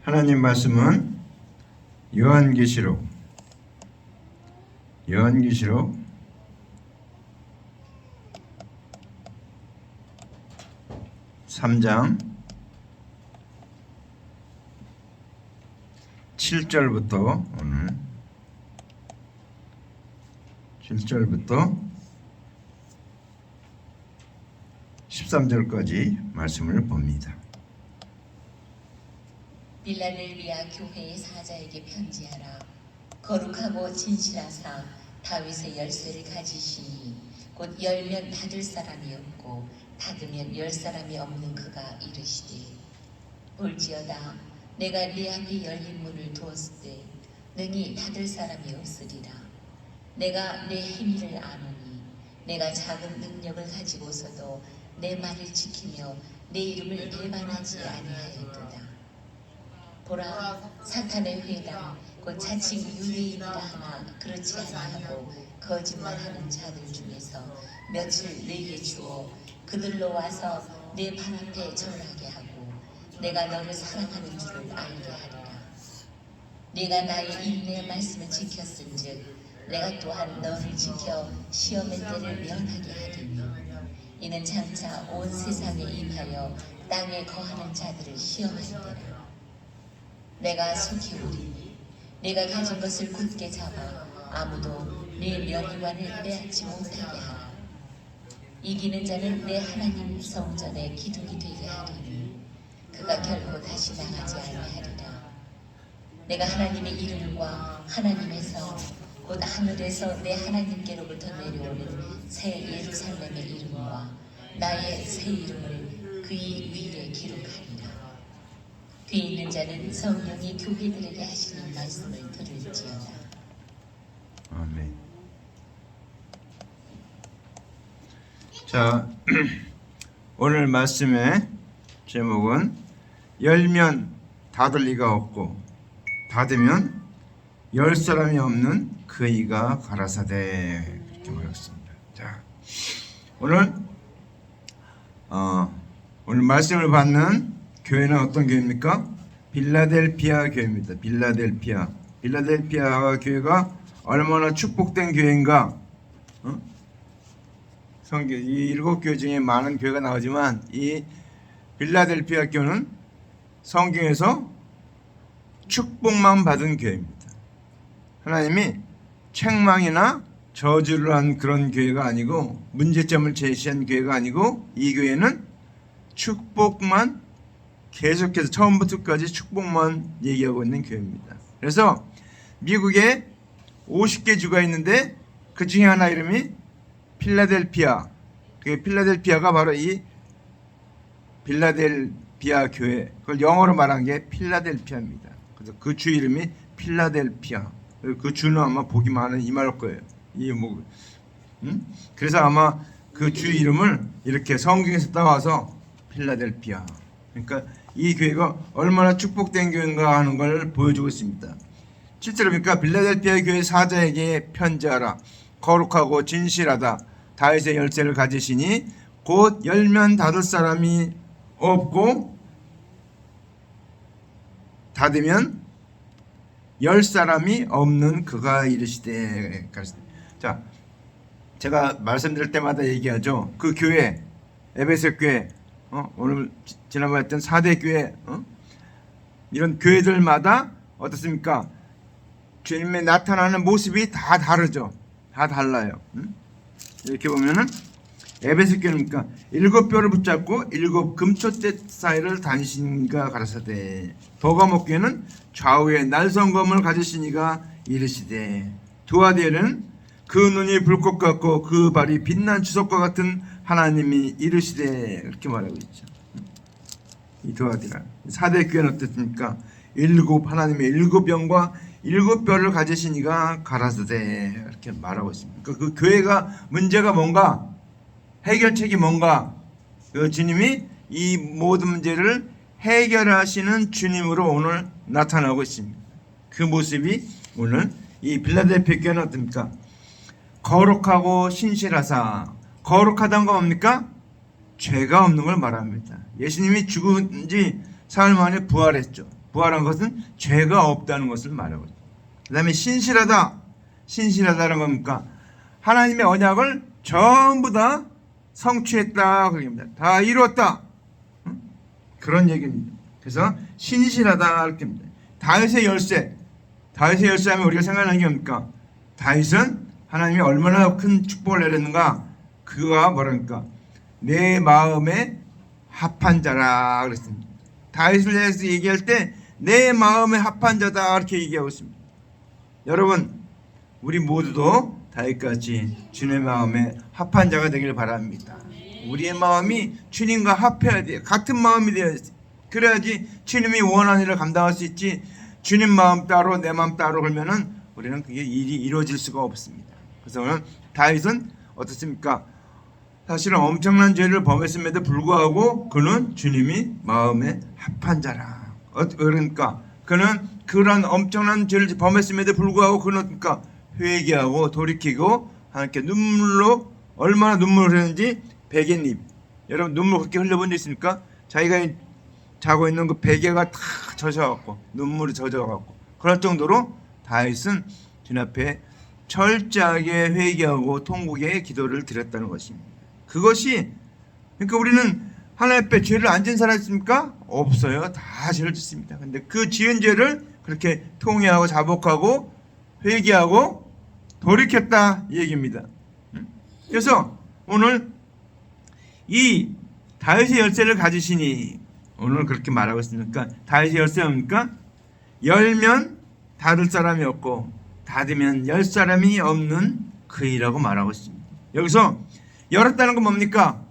하나님 말씀은 요한계시록 3장 7절부터 오늘 7절부터 13절까지 말씀을 봅니다. 빌라델비아 교회의 사자에게 편지하라. 거룩하고 진실하사 다윗의 열쇠를 가지시니 곧 열면 닫을 사람이 없고 닫으면 열 사람이 없는 그가 이르시되, 볼지어다 내가 네 앞에 열린 문을 두었을 때 능히 닫을 사람이 없으리라. 내가 내 행위를 아노니 내가 작은 능력을 가지고서도 내 말을 지키며 내 이름을 배반하지 아니하였도다. 보라, 사탄의 회당 곧 자칭 유대인이라 하나 그렇지 아니하고 거짓말하는 자들 중에서 며칠 내게 주어 그들로 와서 내 발 앞에 절하게 하고 내가 너를 사랑하는 줄을 알게 하리라. 네가 나의 인내의 말씀을 지켰은즉 내가 또한 너를 지켜 시험의 때를 면하게 하리니 이는 장차 온 세상에 임하여 땅에 거하는 자들을 시험하리라. 내가 속히 오리니 내가 가진 것을 굳게 잡아 아무도 내 면류관을 빼앗지 못하게 하라. 이기는 자는 내 하나님 성전에 기둥이 되게 하리니 그가 결코 다시 나가지 아니하리라. 내가 하나님의 이름과 하나님에서 곧 하늘에서 내 하나님께로부터 내려오는 새 예루살렘의 이름과 나의 새 이름을 그의 위에 기록하리라. 귀 있는 자는 성령이 교회들에게 하시는 말씀을 들을지어다. 아멘. 자, 오늘 말씀의 제목은 열면 닫을 리가 없고 닫으면 열 사람이 없는 그이가 가라사대, 이렇게 말했습니다. 자, 오늘 말씀을 받는 교회는 어떤 교회입니까? 빌라델피아 교회입니다. 빌라델피아 교회가 얼마나 축복된 교회인가? 성경 이 7교회 중에 많은 교회가 나오지만 이 빌라델피아 교회는 성경에서 축복만 받은 교회입니다. 하나님이 책망이나 저주를 한 그런 교회가 아니고, 문제점을 제시한 교회가 아니고, 이 교회는 축복만 계속해서 처음부터 끝까지 축복만 얘기하고 있는 교회입니다. 그래서 미국에 50개 주가 있는데 그 중에 하나 이름이 필라델피아. 그 필라델피아가 바로 이 빌라델피아 교회, 그걸 영어로 말한 게 필라델피아입니다. 그래서 그 주 이름이 필라델피아. 그 주는 아마 복이 많은 이말 거예요. 그래서 아마 그 주 이름을 이렇게 성경에서 따와서 필라델피아. 그러니까 이 교회가 얼마나 축복된 교회인가 하는 걸 보여주고 있습니다. 실제로 그러니까 빌라델피아 교회 사자에게 편지하라. 거룩하고 진실하다. 다윗의 열쇠를 가지시니 곧 열면 닫을 사람이 없고 닫으면 열 사람이 없는 그가 이르시되. 자, 제가 말씀드릴 때마다 얘기하죠. 그 교회, 에베소 교회, 오늘 지난번에 했던 4대 교회, 이런 교회들마다 어떻습니까? 주님의 나타나는 모습이 다 다르죠. 다 달라요. 이렇게 보면은 에베소 교회니까 7뼈를 붙잡고 7 금초대 사이를 다니시니가 가라사대. 버가모 교회는 좌우에 날성검을 가지시니가 이르시되. 두아디엘은 그 눈이 불꽃 같고 그 발이 빛난 주석과 같은 하나님이 이르시되, 이렇게 말하고 있죠. 이 두아디라. 4대 교회는 어떻습니까? 하나님의 7영과 7뼈를 가지시니가 가라사대, 이렇게 말하고 있습니다. 그 교회가 문제가 뭔가, 해결책이 뭔가, 그 주님이 이 모든 문제를 해결하시는 주님으로 오늘 나타나고 있습니다. 그 모습이 오늘 이 빌라델피아 교회는 어떻습니까? 거룩하고 신실하사. 거룩하다는 건 뭡니까? 죄가 없는 걸 말합니다. 예수님이 죽은 지 사흘 만에 부활했죠. 부활한 것은 죄가 없다는 것을 말하고 있습니다. 그 다음에 신실하다. 신실하다는 겁니까? 하나님의 언약을 전부 다 성취했다. 그럽니다. 다 이루었다. 그런 얘기입니다. 그래서 신실하다. 이렇게 합니다. 다윗의 열쇠. 다윗의 열쇠 하면 우리가 생각하는 게 뭡니까? 다윗은 하나님이 얼마나 큰 축복을 내렸는가? 그가 뭐랍니까? 내 마음에 합한 자라 그랬습니다. 다윗을 대해서 얘기할 때 내 마음에 합한 자다 이렇게 얘기하고 있습니다. 여러분, 우리 모두도 다윗같이 주님의 마음에 합한 자가 되길 바랍니다. 우리의 마음이 주님과 합해야 돼요. 같은 마음이 되어야 돼요. 그래야지 주님이 원하는 일을 감당할 수 있지. 주님 마음 따로 내 마음 따로 그러면은 우리는 그게 일이 이루어질 수가 없습니다. 그래서 오늘 다윗은 어떻습니까? 사실은 엄청난 죄를 범했음에도 불구하고 그는 주님이 마음에 합한 자라. 그러니까 그는 그런 엄청난 죄를 범했음에도 불구하고 그는 그러니까 회개하고 돌이키고 하나님께 눈물로 얼마나 눈물을 흘렸는지 베갯잎. 여러분 눈물 그렇게 흘려본 적 있습니까? 자기가 자고 있는 그 베개가 다 젖어갖고 눈물이 젖어갖고 그럴 정도로 다윗은 주님 앞에 철저하게 회개하고 통곡의 기도를 드렸다는 것입니다. 그것이 그러니까 우리는 하나님 앞에 죄를 안 지은 사람 있습니까? 없어요. 다 죄를 짓습니다. 근데 그 지은 죄를 그렇게 통회하고 자복하고 회개하고 돌이켰다 이 얘기입니다. 그래서 오늘 이 다윗의 열쇠를 가지시니 오늘 그렇게 말하고 있으니까 다윗의 열쇠입니까? 열면 닫을 사람이 없고 닫으면 열 사람이 없는 그이라고 말하고 있습니다. 여기서 열었다는 건 뭡니까?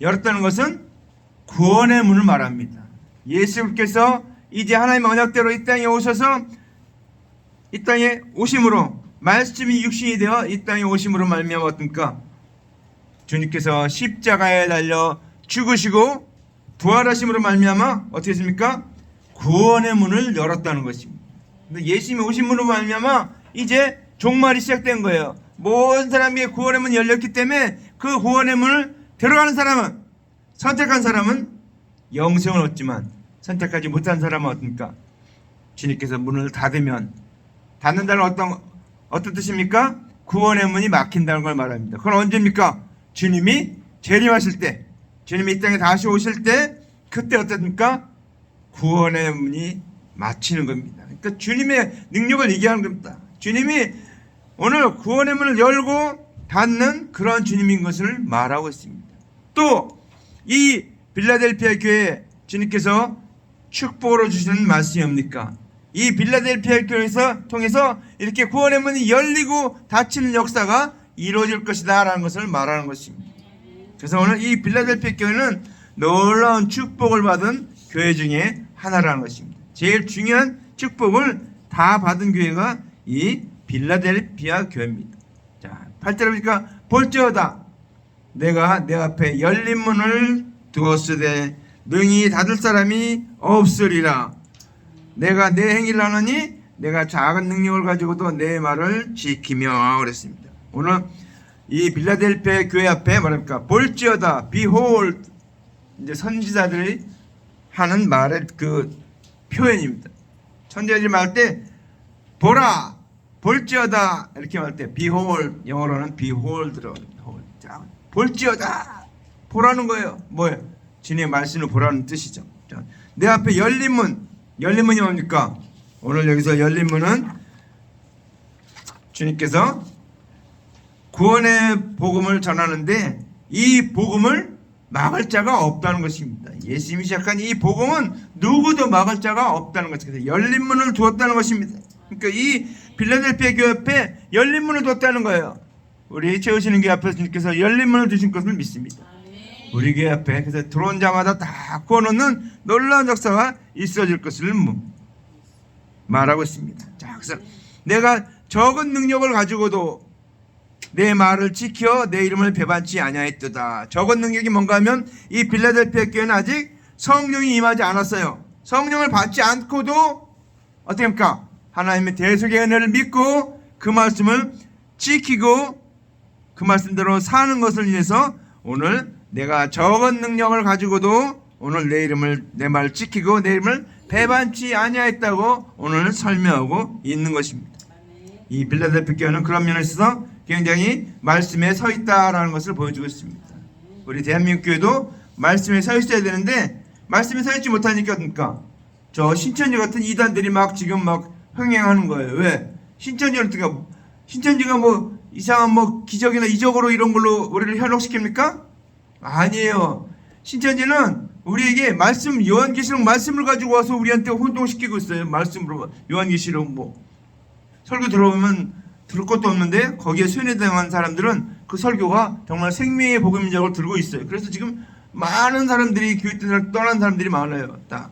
열었다는 것은 구원의 문을 말합니다. 예수께서 이제 하나님의 언약대로 이 땅에 오셔서 이 땅에 오심으로 말씀이 육신이 되어 이 땅에 오심으로 말미암아 어떻습니까? 주님께서 십자가에 달려 죽으시고 부활하심으로 말미암아 어떻게 했습니까? 구원의 문을 열었다는 것입니다. 예수님이 오심으로 말미암아 이제 종말이 시작된 거예요. 모든 사람에게 구원의 문이 열렸기 때문에 그 구원의 문을 들어가는 사람은 선택한 사람은 영생을 얻지만 선택하지 못한 사람은 어떻습니까? 주님께서 문을 닫으면 닫는다는 어떤 뜻입니까? 구원의 문이 막힌다는 걸 말합니다. 그건 언제입니까? 주님이 재림하실 때 주님이 이 땅에 다시 오실 때 그때 어떻습니까? 구원의 문이 막히는 겁니다. 그러니까 주님의 능력을 얘기하는 겁니다. 주님이 오늘 구원의 문을 열고 닫는 그런 주님인 것을 말하고 있습니다. 또 이 빌라델피아 교회에 주님께서 축복으로 주시는 말씀이 뭡니까? 이 빌라델피아 교회에서 통해서 이렇게 구원의 문이 열리고 닫히는 역사가 이루어질 것이다 라는 것을 말하는 것입니다. 그래서 오늘 이 빌라델피아 교회는 놀라운 축복을 받은 교회 중에 하나라는 것입니다. 제일 중요한 축복을 다 받은 교회가 이 빌라델피아 교회입니다. 자, 8절에 보니까 볼지어다 내가 내 앞에 열린 문을 두었으되 능히 닫을 사람이 없으리라. 내가 내 행위를 하느니 내가 작은 능력을 가지고도 내 말을 지키며 그랬습니다. 오늘 이 빌라델피아 교회 앞에 뭐랍니까? 볼지어다 behold 이제 선지자들이 하는 말의 그 표현입니다. 선지자들이 말할 때 보라 볼지어다 이렇게 말할 때 behold 영어로는 behold로 볼지어다 보라는 거예요. 뭐예요? 주님의 말씀을 보라는 뜻이죠. 자, 내 앞에 열린 문 열린 문이 뭡니까? 오늘 여기서 열린 문은 주님께서 구원의 복음을 전하는데 이 복음을 막을 자가 없다는 것입니다. 예수님이 시작한 이 복음은 누구도 막을 자가 없다는 것입니다. 열린 문을 두었다는 것입니다. 그러니까 이 빌라델피아 교회 앞에 열린 문을 두었다는 거예요. 우리 채우시는 교회 앞에서 주님께서 열린 문을 두신 것을 믿습니다. 우리 교회 앞에 그래서 들어온 자마다 다 구워놓는 놀라운 역사가 있어질 것을 말하고 있습니다. 자, 그래서 내가 적은 능력을 가지고도 내 말을 지켜 내 이름을 배반치 아니하였도다. 적은 능력이 뭔가 하면 이 빌라델피아 교회는 아직 성령이 임하지 않았어요. 성령을 받지 않고도 어떻게 합니까? 하나님의 대속의 은혜를 믿고 그 말씀을 지키고 그 말씀대로 사는 것을 인해서 오늘 내가 적은 능력을 가지고도 오늘 내 말을 지키고 내 이름을 배반치 아니하였다고 오늘 설명하고 있는 것입니다. 이 빌라델피아 교회는 그런 면에 있어서 굉장히 말씀에 서 있다라는 것을 보여주고 있습니다. 우리 대한민국 교회도 말씀에 서 있어야 되는데 말씀에 서 있지 못하니까 그러니까 저 신천지 같은 이단들이 막 지금 막 흥행하는 거예요. 왜? 신천지가 뭐 이상한 뭐 기적이나 이적으로 이런 걸로 우리를 현혹시킵니까? 아니에요. 신천지는 우리에게 말씀, 요한계시록 말씀을 가지고 와서 우리한테 혼동시키고 있어요. 말씀으로 요한계시록 뭐 설교 들어보면 들을 것도 없는데 거기에 순회당한 사람들은 그 설교가 정말 생명의 복음인 줄 들고 있어요. 그래서 지금 많은 사람들이 교회 떠난 사람들이 많아요. 다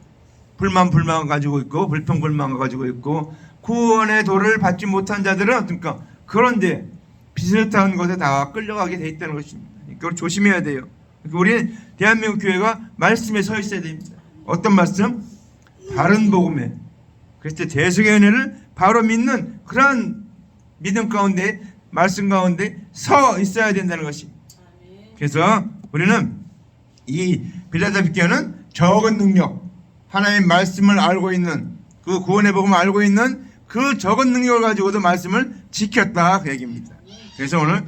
불만 가지고 있고 불평불만 가지고 있고 구원의 도를 받지 못한 자들은 어떻습니까? 그런데 비슷한 것에 다 끌려가게 돼 있다는 것입니다. 그걸 조심해야 돼요. 우리 대한민국 교회가 말씀에 서 있어야 됩니다. 어떤 말씀? 바른 복음에. 그래서 대속의 은혜를 바로 믿는 그런 믿음 가운데 말씀 가운데 서 있어야 된다는 것입니다. 그래서 우리는 이 빌라델피아 교회는 적은 능력, 하나님의 말씀을 알고 있는 그 구원의 복음을 알고 있는 그 적은 능력을 가지고도 말씀을 지켰다 그 얘기입니다. 그래서 오늘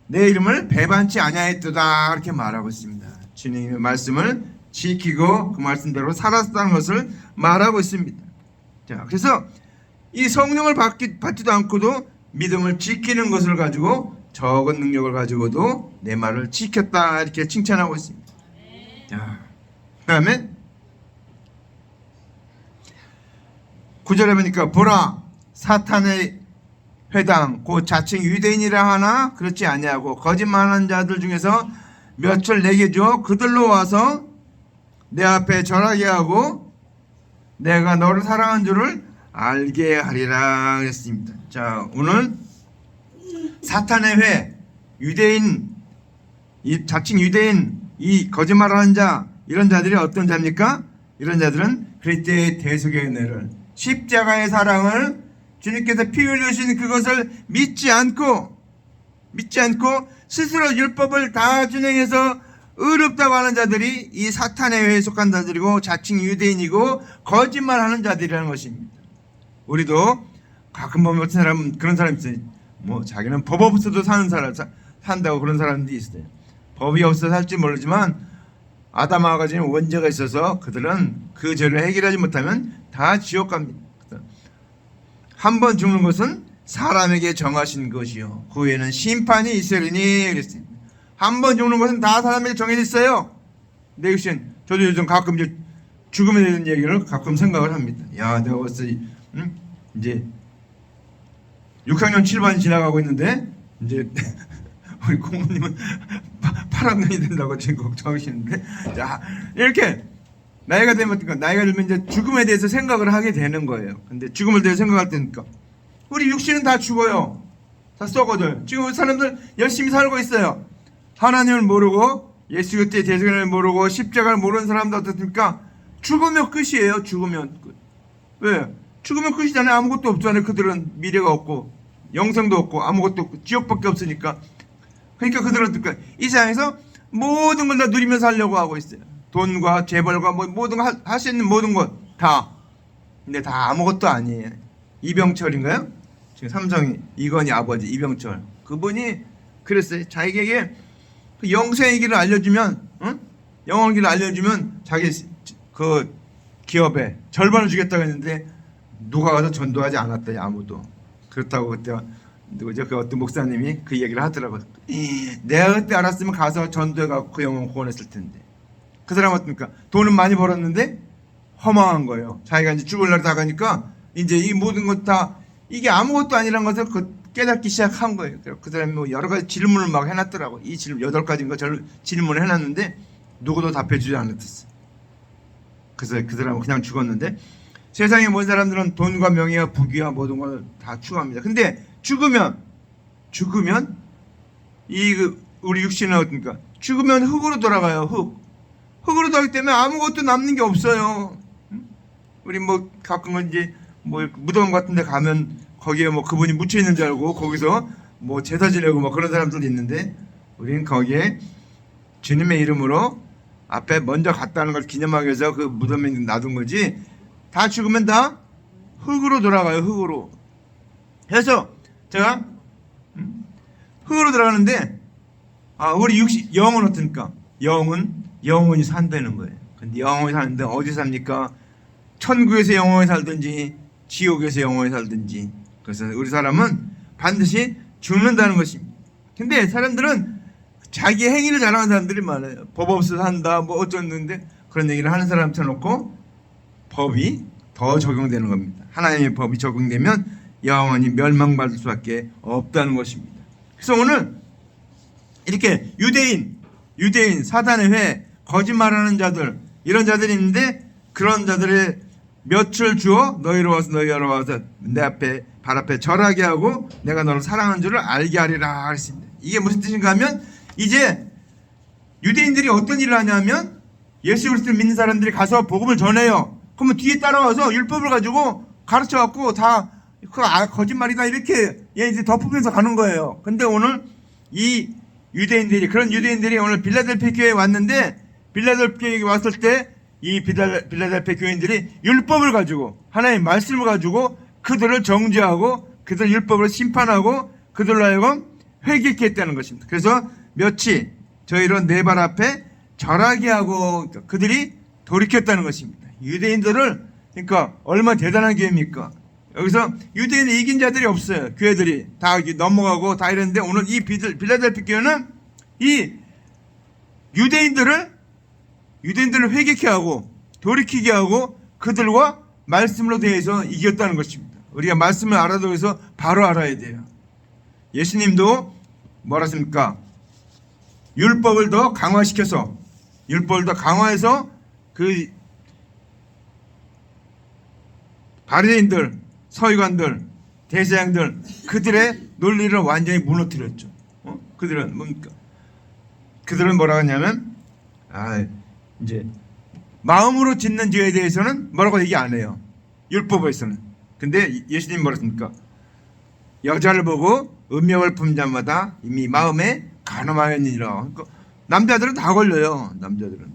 내 이름을 배반치 아니하였도다 이렇게 말하고 있습니다. 주님의 말씀을 지키고 그 말씀대로 살았다는 것을 말하고 있습니다. 자, 그래서 이 성령을 받지도 않고도 믿음을 지키는 것을 가지고 적은 능력을 가지고도 내 말을 지켰다 이렇게 칭찬하고 있습니다. 자, 그 다음에 9절에 보니까 보라 사탄의 회당 곧 자칭 유대인이라 하나 그렇지 아니하고 거짓말하는 자들 중에서 몇을 내게 주어 그들로 와서 내 앞에 절하게 하고 내가 너를 사랑한 줄을 알게 하리라 했습니다. 자, 오늘 사탄의 회 유대인 이 자칭 유대인 이 거짓말하는 자 이런 자들이 어떤 자입니까? 이런 자들은 그리스도의 대속의 은혜를 십자가의 사랑을 주님께서 피 흘리신 그것을 믿지 않고 스스로 율법을 다 준행해서 의롭다고 하는 자들이 이 사탄의 회에 속한 자들이고 자칭 유대인이고 거짓말하는 자들이라는 것입니다. 우리도 가끔 보면 그런 사람 있어요. 뭐 자기는 법 없어도 산다고 그런 사람들이 있어요. 법이 없어서 살지 모르지만 아담하고 가지는 원죄가 있어서 그들은 그 죄를 해결하지 못하면 다 지옥 갑니다. 한 번 죽는 것은 사람에게 정하신 것이요 그 후에는 심판이 있으리니 그랬어요. 한 번 죽는 것은 다 사람에게 정해져 있어요. 내 육신 저도 요즘 가끔 이제 죽음에 대한 얘기를 가끔 생각을 합니다. 야, 내가 벌써 이제 6학년 7반 지나가고 있는데 이제 우리 공무님은 8학년이 된다고 지금 걱정하시는데, 자, 이렇게 나이가 들면 이제 죽음에 대해서 생각을 하게 되는 거예요. 근데 죽음을 대해서 생각할 때니까 우리 육신은 다 죽어요. 다 썩어져요. 지금 사람들 열심히 살고 있어요. 하나님을 모르고 예수 그리스도의 대속을 모르고 십자가를 모르는 사람들 어떻습니까? 죽으면 끝이에요. 죽으면 끝. 왜? 죽으면 끝이잖아요. 아무것도 없잖아요. 그들은 미래가 없고 영생도 없고 아무것도 없고 지옥밖에 없으니까. 그러니까 그들은 어떨까? 이 세상에서 모든 걸 다 누리면서 살려고 하고 있어요. 돈과 재벌과 뭐 모든 거 할 수 있는 모든 것 다. 근데 다 아무것도 아니에요. 이병철인가요? 지금 삼성이 이건희 아버지 이병철 그분이 그랬어요. 자기에게 그 영생의 길을 알려주면, 영원의 길을 알려주면 자기 그 기업에 절반을 주겠다고 했는데 누가 가서 전도하지 않았대요. 아무도. 그렇다고 그때 누구죠? 그 어떤 목사님이 그 얘기를 하더라고요. 내가 그때 알았으면 가서 전도해갖고 그 영혼 구원했을 텐데. 그 사람은 어떻습니까? 돈은 많이 벌었는데 허망한 거예요. 자기가 이제 죽을 날 다 가니까 이제 이 모든 것 다 이게 아무것도 아니란 것을 깨닫기 시작한 거예요. 그 사람이 뭐 여러 가지 질문을 막 해놨더라고. 이 질문 8가지인가 질문을 해놨는데 누구도 답해주지 않았었어. 그래서 그 사람은 그냥 죽었는데 세상에 모든 사람들은 돈과 명예와 부귀와 모든 걸 다 추구합니다. 근데 죽으면 우리 육신은 어떻습니까? 죽으면 흙으로 돌아가요. 흙으로 돌아가기 때문에 아무것도 남는 게 없어요. 우리 뭐 가끔은 이제 뭐 무덤 같은 데 가면 거기에 뭐 그분이 묻혀 있는 줄 알고 거기서 뭐 제사 지내고 뭐 그런 사람들도 있는데 우리는 거기에 주님의 이름으로 앞에 먼저 갔다는 걸 기념하기 위해서 그 무덤에 놔둔 거지. 다 죽으면 다 흙으로 돌아가요. 흙으로. 그래서 제가 흙으로 들어가는데 우리 영은 어떻습니까? 영원히 산다는 거예요. 근데 영원히 사는데 어디 삽니까? 천국에서 영원히 살든지 지옥에서 영원히 살든지. 그래서 우리 사람은 반드시 죽는다는 것입니다. 근데 사람들은 자기 행위를 자랑하는 사람들이 많아요. 법 없어서 산다 뭐 어쩌는데 그런 얘기를 하는 사람 쳐놓고 법이 더 적용되는 겁니다. 하나님의 법이 적용되면 영원히 멸망받을 수밖에 없다는 것입니다. 그래서 오늘 이렇게 유대인 사단의 회 거짓말하는 자들 이런 자들이 있는데 그런 자들의 몇을 주어 너희로 와서 내 앞에 발 앞에 절하게 하고 내가 너를 사랑하는 줄을 알게 하리라 그랬습니다. 이게 무슨 뜻인가 하면 이제 유대인들이 어떤 일을 하냐면 예수 그리스도를 믿는 사람들이 가서 복음을 전해요. 그러면 뒤에 따라와서 율법을 가지고 가르쳐 갖고 다 거짓말이다 이렇게 얘네들이 덮으면서 가는 거예요. 근데 오늘 이 그런 유대인들이 오늘 빌라델피아 교회에 왔는데 빌라델피아에 왔을 때 이 빌라델피아 교인들이 율법을 가지고 하나님의 말씀을 가지고 그들을 정죄하고 그들 율법을 심판하고 그들로 하여금 회개케 했다는 것입니다. 그래서 며칠 저희로 내 발 앞에 절하게 하고 그들이 돌이켰다는 것입니다. 유대인들을 그러니까 얼마나 대단한 교회입니까? 여기서 유대인을 이긴 자들이 없어요. 교회들이 다 넘어가고 다 이랬는데 오늘 이 빌라델피아 교회는 이 유대인들을 회개케 하고 돌이키게 하고 그들과 말씀으로 대해서 이겼다는 것입니다. 우리가 말씀을 알아도 해서 바로 알아야 돼요. 예수님도 뭐라 했습니까? 율법을 더 강화시켜서 율법을 더 강화해서 그 바리새인들, 서기관들, 대제사장들 그들의 논리를 완전히 무너뜨렸죠. 그들은 뭡니까? 그들은 뭐라고 하냐면 이제 마음으로 짓는 죄에 대해서는 뭐라고 얘기 안 해요. 율법에서는. 근데 예수님이 뭐라 했습니까? 여자를 보고 음욕을 품은 자마다 이미 마음에 간음하였느니라. 그러니까 남자들은 다 걸려요. 남자들은.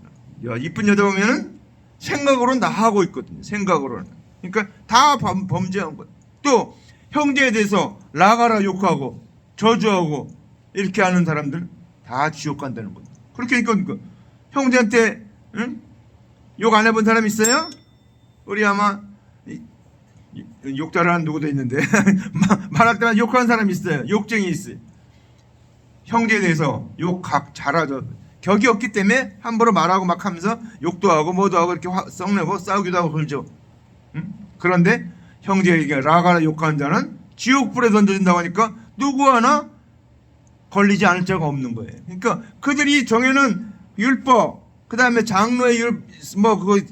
이쁜 여자 보면은 생각으로는 다 하고 있거든요. 생각으로는. 그러니까 다 범죄한 거예요. 또 형제에 대해서 나가라 욕하고 저주하고 이렇게 하는 사람들 다 지옥 간다는 거예요. 그렇게 그러니까 형제한테 욕 안 해본 사람 있어요? 우리 아마 욕 잘하는 누구도 있는데 말할 때만 욕하는 사람이 있어요. 욕쟁이 있어요. 형제에 대해서 욕 잘하죠. 격이 없기 때문에 함부로 말하고 막 하면서 욕도 하고 뭐도 하고 이렇게 썩내고 싸우기도 하고 그러죠. 그런데 형제에게 라가라 욕하는 자는 지옥불에 던져진다고 하니까 누구 하나 걸리지 않을 자가 없는 거예요. 그러니까 그들이 정해놓은 율법, 그 다음에 장로의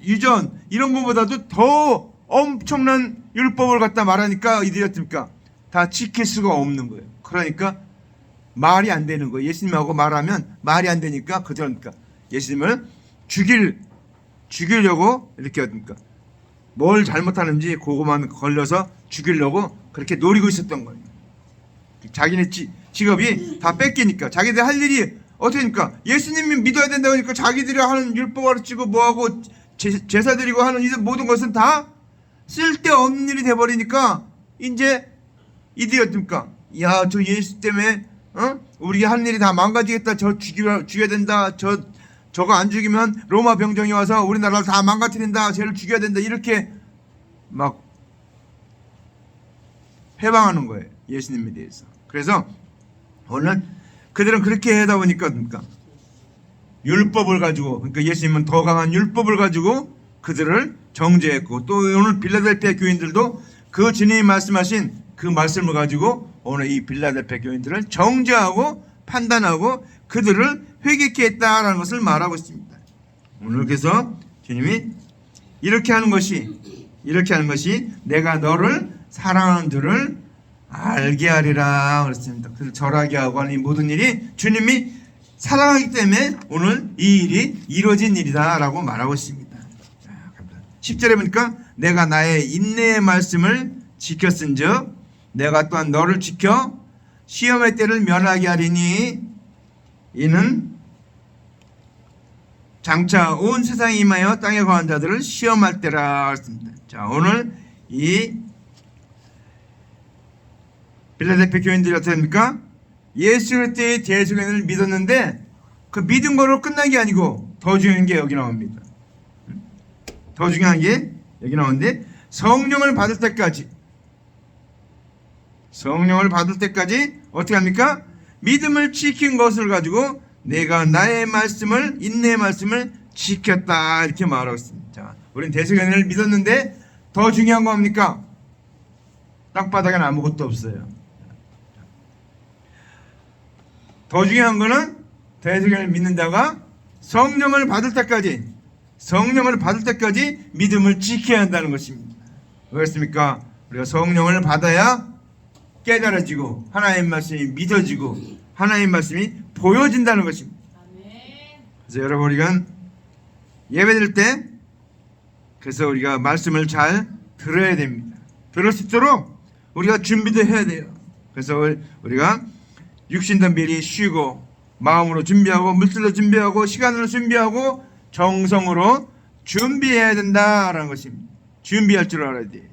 유전 이런 것보다도 더 엄청난 율법을 갖다 말하니까 이들이 어떻습니까? 다 지킬 수가 없는 거예요. 그러니까 말이 안 되는 거예요. 예수님하고 말하면 말이 안 되니까 그러니까 예수님을 죽이려고 이렇게 어떻습니까? 뭘 잘못하는지 그거만 걸려서 죽이려고 그렇게 노리고 있었던 거예요. 자기네 직업이 다 뺏기니까 자기들 할 일이 어떻게 하니까 예수님이 믿어야 된다고 하니까 자기들이 하는 율법 가르치고 뭐하고 제사 드리고 하는 이 모든 것은 다 쓸데없는 일이 돼버리니까 이제 이들이 어떻습니까? 야, 저 예수 때문에 우리가 하는 일이 다 망가지겠다. 저 죽여야 된다. 저거 안 죽이면 로마 병정이 와서 우리나라를 다 망가뜨린다. 쟤를 죽여야 된다. 이렇게 막 해방하는 거예요. 예수님에 대해서. 그래서 오늘 그들은 그렇게 하다 보니까 율법을 가지고 그러니까 예수님은 더 강한 율법을 가지고 그들을 정죄했고 또 오늘 빌라델피아 교인들도 그 주님이 말씀하신 그 말씀을 가지고 오늘 이 빌라델피아 교인들을 정죄하고 판단하고 그들을 회개케 했다라는 것을 말하고 있습니다. 오늘 그래서 주님이 이렇게 하는 것이 내가 너를 사랑하는 줄을 알게 하리라 그랬습니다. 그래서 절하게 하고 하는 이 모든 일이 주님이 사랑하기 때문에 오늘 이 일이 이루어진 일이다라고 말하고 있습니다. 10절에 보니까 내가 나의 인내의 말씀을 지켰은즉 내가 또한 너를 지켜 시험의 때를 면하게 하리니 이는 장차 온 세상에 임하여 땅에 거한 자들을 시험할 때라 했습니다. 자, 오늘 이 빌라델피아 교인들이 어떻게 됩니까? 예수 그리스도의 대속연을 믿었는데 그 믿은 거로 끝난 게 아니고 더 중요한 게 여기 나옵니다. 더 중요한 게 여기 나오는데 성령을 받을 때까지 어떻게 합니까? 믿음을 지킨 것을 가지고 내가 나의 말씀을 인내의 말씀을 지켰다 이렇게 말하고 있습니다. 자, 우리는 대속연을 믿었는데 더 중요한 거 뭡니까? 땅바닥에는 아무것도 없어요. 더 중요한 거는 대속연을 믿는 자가 성령을 받을 때까지 믿음을 지켜야 한다는 것입니다. 그렇습니까? 우리가 성령을 받아야 깨달아지고 하나님 말씀이 믿어지고 하나님 말씀이 보여진다는 것입니다. 그래서 여러분 우리가 예배드릴 때 그래서 우리가 말씀을 잘 들어야 됩니다. 들을 수 있도록 우리가 준비도 해야 돼요. 그래서 우리가 육신도 미리 쉬고 마음으로 준비하고 물질로 준비하고 시간으로 준비하고 정성으로 준비해야 된다라는 것입니다. 준비할 줄 알아야 돼.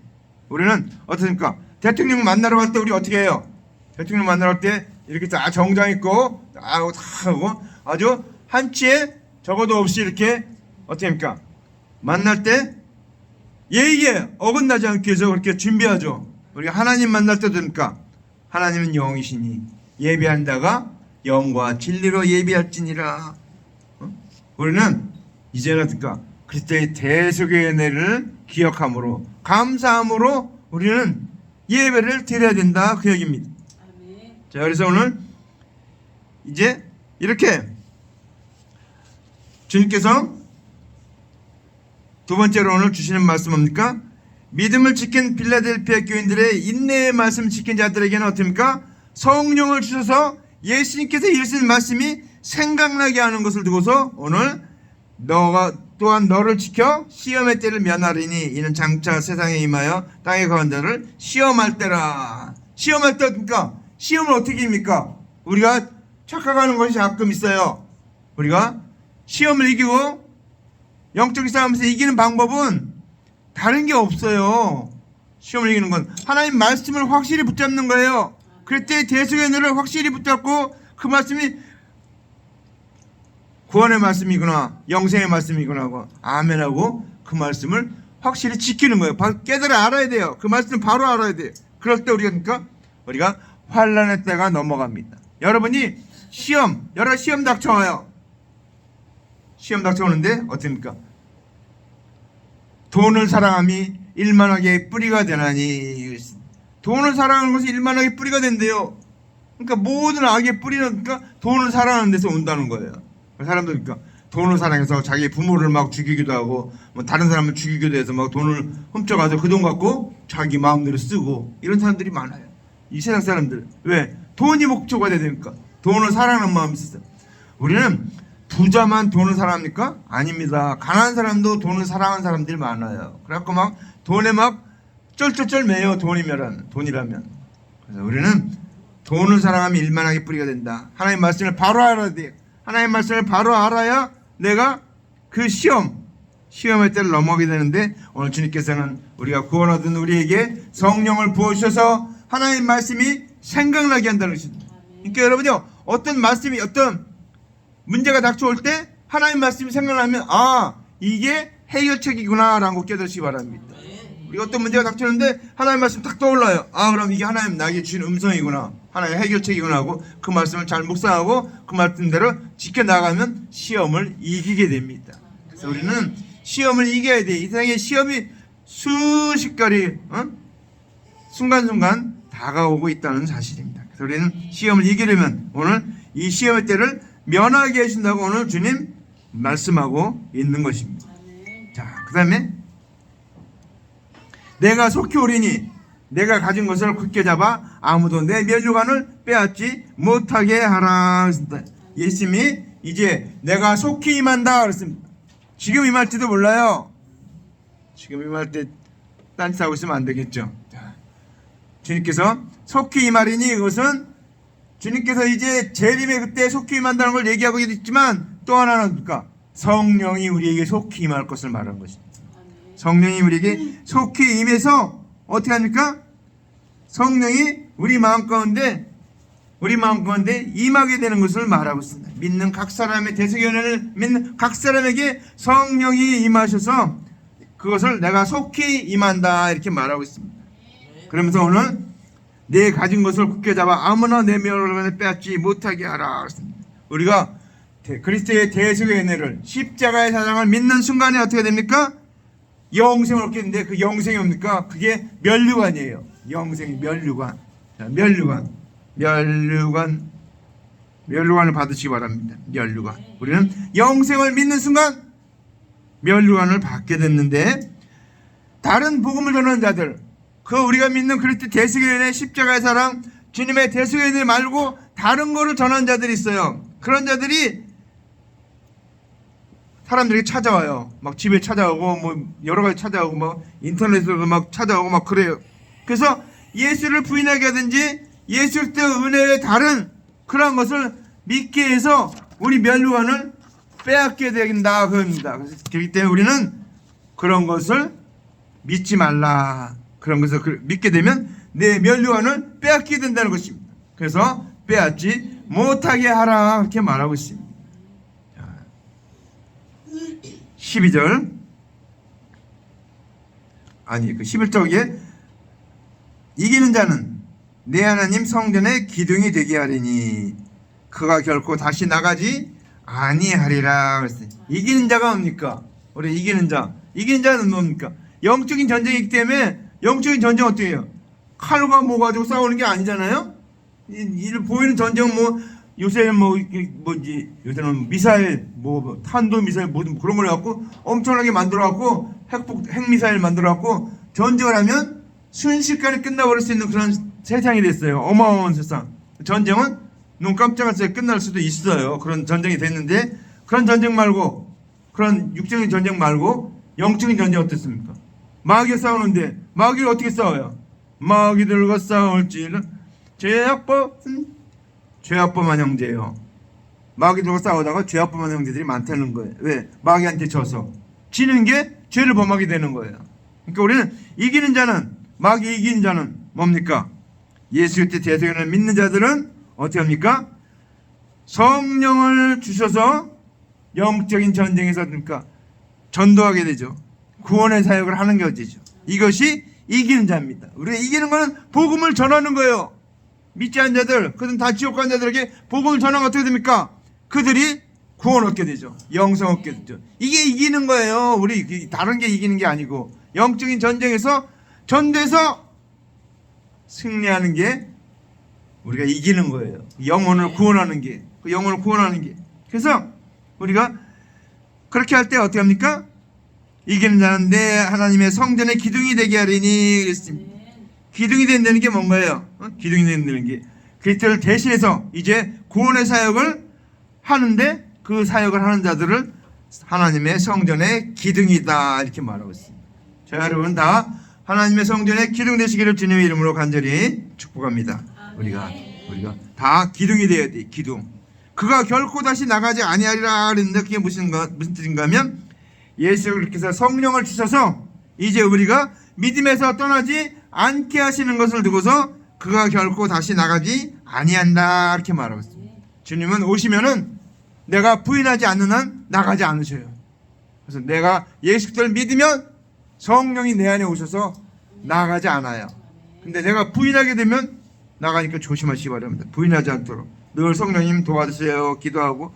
우리는 어떻습니까? 대통령 만나러 갈 때 우리 어떻게 해요? 대통령 만나러 갈 때 이렇게 다 정장 입고 다 하고 아주 한치의 적어도 없이 이렇게 어떻게 합니까? 만날 때 예의에 어긋나지 않기 위해서 그렇게 준비하죠. 우리가 하나님 만날 때 됩니까? 하나님은 영이시니 예배한 자가 영과 진리로 예배할지니라. 우리는 이제는 어떻습니까? 그리스도의 대속의 은혜를 기억함으로 감사함으로 우리는 예배를 드려야 된다 그 얘기입니다. 자, 그래서 오늘 이제 이렇게 주님께서 두 번째로 오늘 주시는 말씀 뭡니까? 믿음을 지킨 빌라델피아 교인들의 인내의 말씀 지킨 자들에게는 어떻습니까? 성령을 주셔서 예수님께서 이르신 말씀이 생각나게 하는 것을 두고서 오늘 너가 또한 너를 지켜 시험의 때를 면하리니 이는 장차 세상에 임하여 땅에 거한 자를 시험할 때라. 시험할 때 어떻습니까? 시험을 어떻게 이깁니까? 우리가 착각하는 것이 가끔 있어요. 우리가 시험을 이기고 영적인 싸움에서 이기는 방법은 다른 게 없어요. 시험을 이기는 건 하나님 말씀을 확실히 붙잡는 거예요. 그럴 때 대속의 은혜를 확실히 붙잡고 그 말씀이 구원의 말씀이구나 영생의 말씀이구나 하고 아멘하고 그 말씀을 확실히 지키는 거예요. 깨달아 알아야 돼요. 그 말씀을 바로 알아야 돼요. 그럴 때 우리가 환난의 때가 넘어갑니다. 여러분이 여러 시험 닥쳐와요. 시험 닥쳐오는데 어떻습니까? 돈을 사랑함이 일만하게 뿌리가 되나니. 돈을 사랑하는 것이 일만하게 뿌리가 된대요. 그러니까 모든 악의 뿌리는 그러니까 돈을 사랑하는 데서 온다는 거예요. 사람들 그러니까 돈을 사랑해서 자기 부모를 막 죽이기도 하고 뭐 다른 사람을 죽이기도 해서 막 돈을 훔쳐가서 그 돈 갖고 자기 마음대로 쓰고 이런 사람들이 많아요. 이 세상 사람들. 왜? 돈이 목표가 돼야 되니까. 돈을 사랑하는 마음이 있어요. 우리는 부자만 돈을 사랑합니까? 아닙니다. 가난한 사람도 돈을 사랑하는 사람들이 많아요. 그래갖고 막 돈에 막 쩔쩔쩔 매요. 돈이라면. 그래서 우리는 돈을 사랑하면 일만하게 뿌리가 된다. 하나님 말씀을 바로 알아야 돼요. 하나님 말씀을 바로 알아야 내가 그 시험의 때를 넘어가게 되는데 오늘 주님께서는 우리가 구원 얻은 우리에게 성령을 부어주셔서 하나님 말씀이 생각나게 한다는 것입니다. 그러니까 여러분요 어떤 말씀이 어떤 문제가 닥쳐올 때 하나님 말씀이 생각나면 아 이게 해결책이구나 라고 깨닫기 바랍니다. 우리가 어떤 문제가 닥치는데 하나님 말씀 딱 떠올라요. 아 그럼 이게 하나님 나에게 주신 음성이구나 하나의 해결책이구나 하고 그 말씀을 잘 묵상하고 그 말씀대로 지켜나가면 시험을 이기게 됩니다. 그래서 우리는 시험을 이겨야 돼. 이 세상에 시험이 수십가지 순간순간 다가오고 있다는 사실입니다. 그래서 우리는 시험을 이기려면 오늘 이 시험의 때를 면하게 해준다고 오늘 주님 말씀하고 있는 것입니다. 자, 그 다음에 내가 속히 오리니 내가 가진 것을 굳게 잡아 아무도 내 면류관을 빼앗지 못하게 하라. 예수님이 이제 내가 속히 임한다 그랬습니다. 지금 임할지도 몰라요. 지금 임할 때 딴짓 하고 있으면 안 되겠죠. 주님께서 속히 임하리니 이것은 주님께서 이제 재림의 그때 속히 임한다는 걸 얘기하고 있지만 또 하나는 뭡니까? 성령이 우리에게 속히 임할 것을 말하는 것입니다. 성령이 우리에게 속히 임해서 어떻게 합니까? 성령이 우리 마음 가운데 임하게 되는 것을 말하고 있습니다. 믿는 각 사람의 대속연회를 믿는 각 사람에게 성령이 임하셔서 그것을 내가 속히 임한다 이렇게 말하고 있습니다. 그러면서 오늘 내 가진 것을 굳게 잡아 아무나 내 명을 빼앗지 못하게 하라. 우리가 그리스도의 대속의 은혜를 십자가의 사랑을 믿는 순간에 어떻게 됩니까? 영생을 얻게 되는데 그 영생이 뭡니까? 그게 면류관이에요. 영생이 면류관. 자, 면류관을 받으시기 바랍니다. 면류관. 우리는 영생을 믿는 순간 면류관을 받게 됐는데 다른 복음을 전하는 자들, 그 우리가 믿는 그리스도 대속의 은혜, 십자가의 사랑, 주님의 대속의 은혜 말고 다른 거를 전하는 자들이 있어요. 그런 자들이 사람들이 찾아와요. 막 집에 찾아오고 뭐 여러 가지 찾아오고 뭐 인터넷으로도 막 찾아오고 막 그래요. 그래서 예수를 부인하게 하든지 예수 그리스도의 은혜의 다른 그런 것을 믿게 해서 우리 면류관을 빼앗게 된다 그럽니다. 그렇기 때문에 우리는 그런 것을 믿지 말라. 그런 것을 믿게 되면 내 면류관을 빼앗게 된다는 것입니다. 그래서 빼앗지 못하게 하라 이렇게 말하고 있습니다. 12절 아니 그 11절에 이기는 자는 내 하나님 성전의 기둥이 되게 하리니 그가 결코 다시 나가지 아니하리라 그랬어요. 이기는 자가 뭡니까? 우리 이기는 자는 뭡니까? 영적인 전쟁이기 때문에 영적인 전쟁 어떻게 해요? 칼과 뭐 가지고 싸우는 게 아니잖아요. 이 보이는 전쟁은 뭐 요새는 뭐지 요새는 미사일 뭐 탄도 미사일 뭐 그런 걸 갖고 엄청나게 만들어 갖고 핵 미사일 만들어 갖고 전쟁을 하면 순식간에 끝나버릴 수 있는 그런 세상이 됐어요. 어마어마한 세상. 전쟁은 눈 깜짝할 새에 끝날 수도 있어요. 그런 전쟁이 됐는데 그런 전쟁 말고 그런 육적인 전쟁 말고 영적인 전쟁 어떻습니까? 마귀가 싸우는데 마귀를 어떻게 싸워요? 마귀들과 싸울지는 죄악범한 형제예요. 마귀들과 싸우다가 죄악범한 형제들이 많다는 거예요. 왜? 마귀한테 져서 지는 게 죄를 범하게 되는 거예요. 그러니까 우리는 이기는 자는 마귀 이기는 자는 뭡니까? 예수 그리스도 대속연을 믿는 자들은 어떻게 합니까? 성령을 주셔서 영적인 전쟁에서 그러니까 전도하게 되죠. 구원의 사역을 하는 것이죠. 이것이 이기는 자입니다. 우리가 이기는 것은 복음을 전하는 거예요. 믿지 않는 자들, 그들은 다 지옥 간 자들에게 복음을 전하면 어떻게 됩니까? 그들이 구원 얻게 되죠. 영생 얻게 되죠. 이게 이기는 거예요. 우리 다른 게 이기는 게 아니고 영적인 전쟁에서 전돼서 승리하는 게 우리가 이기는 거예요. 영혼을 구원하는 게, 그 영혼을 구원하는 게. 그래서 우리가 그렇게 할 때 어떻게 합니까? 이기는 자는 내 하나님의 성전의 기둥이 되게 하리니 그랬습니다. 기둥이 된다는 게 뭔가요? 기둥이 된다는 게 그리스도를 대신해서 이제 구원의 사역을 하는데 그 사역을 하는 자들을 하나님의 성전의 기둥이다 이렇게 말하고 있습니다. 자, 여러분 다 하나님의 성전의 기둥 되시기를 주님의 이름으로 간절히 축복합니다. 우리가 다 기둥이 되어야 돼. 기둥. 그가 결코 다시 나가지 아니하리라 그랬는데 그게 무슨 뜻인가 하면 예수께서 성령을 주셔서 이제 우리가 믿음에서 떠나지 않게 하시는 것을 두고서 그가 결코 다시 나가지 아니한다 이렇게 말하고 있습니다. 주님은 오시면은 내가 부인하지 않는 한 나가지 않으셔요. 그래서 내가 예수 그리스도를 믿으면 성령이 내 안에 오셔서 나가지 않아요. 근데 내가 부인하게 되면 나가니까 조심하시기 바랍니다. 부인하지 않도록 늘 성령님 도와주세요. 기도하고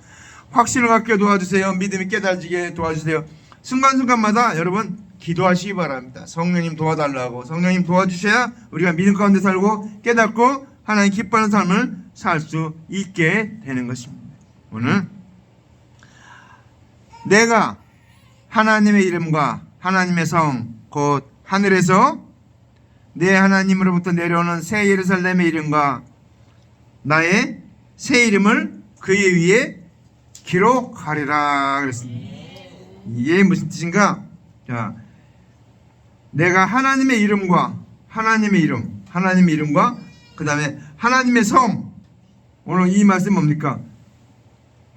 확신을 갖게 도와주세요. 믿음이 깨달아지게 도와주세요. 순간순간마다 여러분 기도하시기 바랍니다. 성령님 도와달라고. 성령님 도와주셔야 우리가 믿음 가운데 살고 깨닫고 하나님 기뻐하는 삶을 살 수 있게 되는 것입니다. 오늘 내가 하나님의 이름과 하나님의 성 곧 하늘에서 내 하나님으로부터 내려오는 새 예루살렘의 이름과 나의 새 이름을 그의 위에 기록하리라 그랬습니다. 이게 무슨 뜻인가? 자, 내가 하나님의 이름과 하나님의 이름과 그 다음에 하나님의 성. 오늘 이 말씀 뭡니까?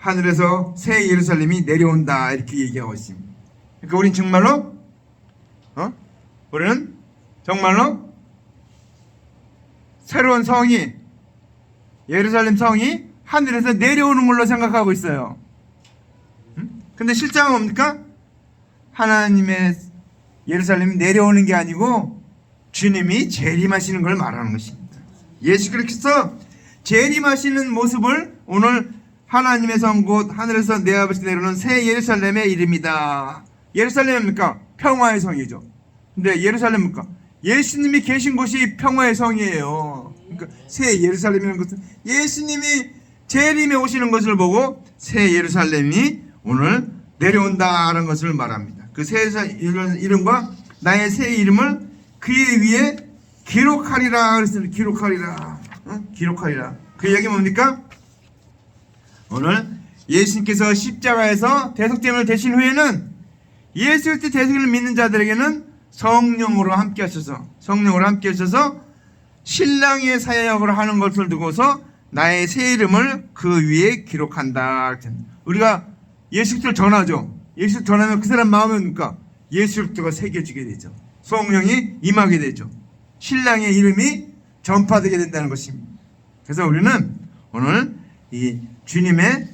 하늘에서 새 예루살렘이 내려온다 이렇게 얘기하고 있습니다. 그러니까 우리는 정말로 우리는 정말로 새로운 성이 예루살렘 성이 하늘에서 내려오는 걸로 생각하고 있어요. 근데 실상은 뭡니까? 하나님의 예루살렘이 내려오는 게 아니고 주님이 재림하시는 걸 말하는 것입니다. 예수 그리스도께서 재림하시는 모습을 오늘 하나님의 성 곧 하늘에서 내 아버지 내려오는 새 예루살렘의 이름이다. 예루살렘입니까? 평화의 성이죠. 근데 예루살렘입니까? 예수님이 계신 곳이 평화의 성이에요. 그러니까 새 예루살렘이라는 것은 예수님이 재림에 오시는 것을 보고 새 예루살렘이 오늘 내려온다는 것을 말합니다. 그 새 이름과 나의 새 이름을 그의 위에 기록하리라 그랬습니다. 기록하리라. 그 얘기 뭡니까? 오늘 예수님께서 십자가에서 대속됨을 되신 후에는 예수 그리스도 대속을 믿는 자들에게는 성령으로 함께 하셔서 신랑의 사역을 하는 것을 두고서 나의 새 이름을 그 위에 기록한다. 우리가 예수 그리스도를 전하죠. 예수 그리스도 전하면 그 사람 마음에 뭡니까? 예수 그리스도가 새겨지게 되죠. 성령이 임하게 되죠. 신랑의 이름이 전파되게 된다는 것입니다. 그래서 우리는 오늘 이 주님의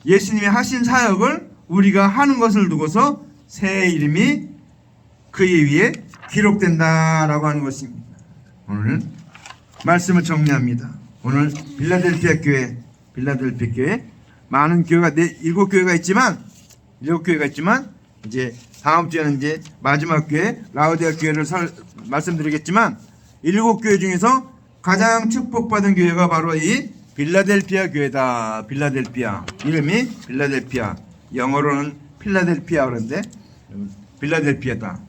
예수님이 하신 사역을 우리가 하는 것을 두고서 새 이름이 그의 위에 기록된다라고 하는 것입니다. 오늘 말씀을 정리합니다. 오늘 빌라델피아 교회 많은 교회가 7교회가 있지만 이제 다음 주에는 이제 마지막 교회 라오디아 교회를 말씀드리겠지만 7교회 중에서 가장 축복받은 교회가 바로 이 빌라델피아 교회다. 빌라델피아 이름이 빌라델피아, 영어로는 필라델피아 그런데 빌라델피아다.